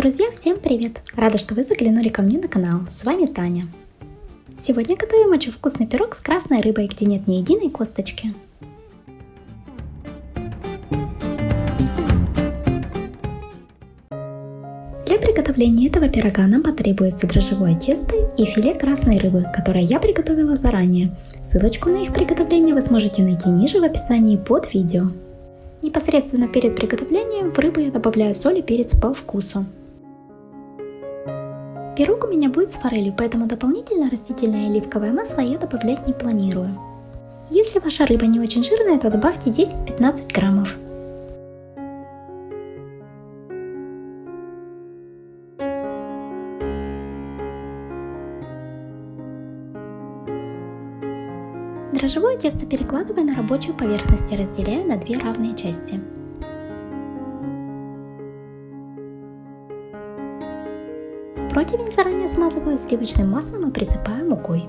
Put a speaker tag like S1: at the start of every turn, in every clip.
S1: Друзья, всем привет! Рада, что вы заглянули ко мне на канал. С вами Таня. Сегодня готовим очень вкусный пирог с красной рыбой, где нет ни единой косточки. Для приготовления этого пирога нам потребуется дрожжевое тесто и филе красной рыбы, которое я приготовила заранее. Ссылочку на их приготовление вы сможете найти ниже в описании под видео. Непосредственно перед приготовлением в рыбу я добавляю соль и перец по вкусу. Пирог у меня будет с форелью, поэтому дополнительно растительное оливковое масло я добавлять не планирую. Если ваша рыба не очень жирная, то добавьте 10-15 граммов. Дрожжевое тесто перекладываю на рабочую поверхность и разделяю на две равные части. Противень заранее смазываю сливочным маслом и присыпаю мукой.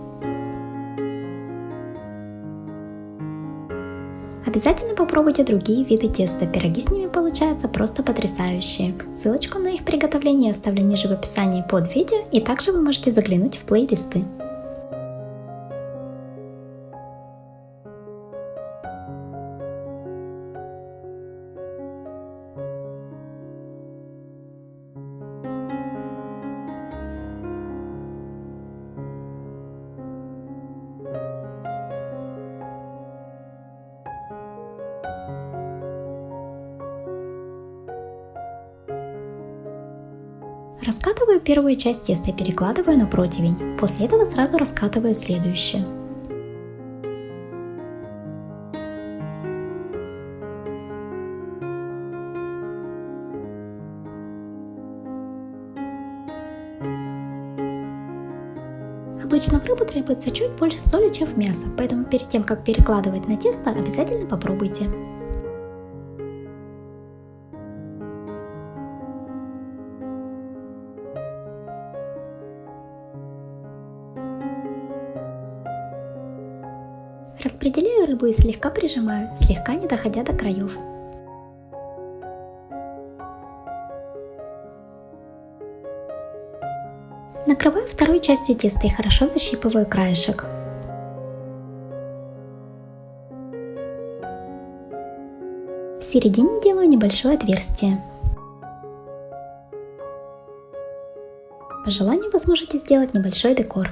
S1: Обязательно попробуйте другие виды теста, пироги с ними получаются просто потрясающие. Ссылочку на их приготовление я оставлю ниже в описании под видео, и также вы можете заглянуть в плейлисты. Раскатываю первую часть теста и перекладываю на противень. После этого сразу раскатываю следующую. Обычно в рыбу требуется чуть больше соли, чем в мясо, поэтому перед тем, как перекладывать на тесто, обязательно попробуйте. Распределяю рыбу и слегка прижимаю, слегка не доходя до краев. Накрываю второй частью теста и хорошо защипываю краешек. В середине делаю небольшое отверстие. По желанию вы сможете сделать небольшой декор.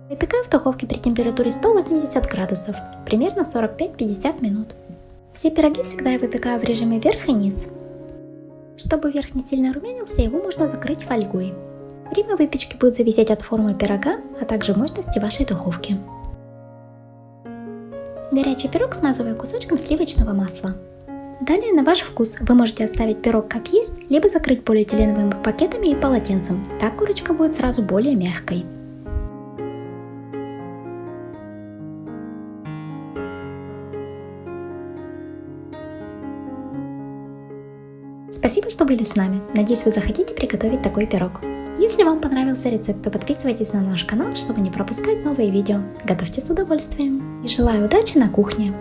S1: Выпекаю в духовке при температуре 180 градусов, примерно 45-50 минут. Все пироги всегда я выпекаю в режиме вверх и низ. Чтобы верх не сильно румянился, его можно закрыть фольгой. Время выпечки будет зависеть от формы пирога, а также мощности вашей духовки. Горячий пирог смазываю кусочком сливочного масла. Далее на ваш вкус вы можете оставить пирог как есть, либо закрыть полиэтиленовыми пакетами и полотенцем, так курочка будет сразу более мягкой. Спасибо, что были с нами. Надеюсь, вы захотите приготовить такой пирог. Если вам понравился рецепт, то подписывайтесь на наш канал, чтобы не пропускать новые видео. Готовьте с удовольствием. И желаю удачи на кухне!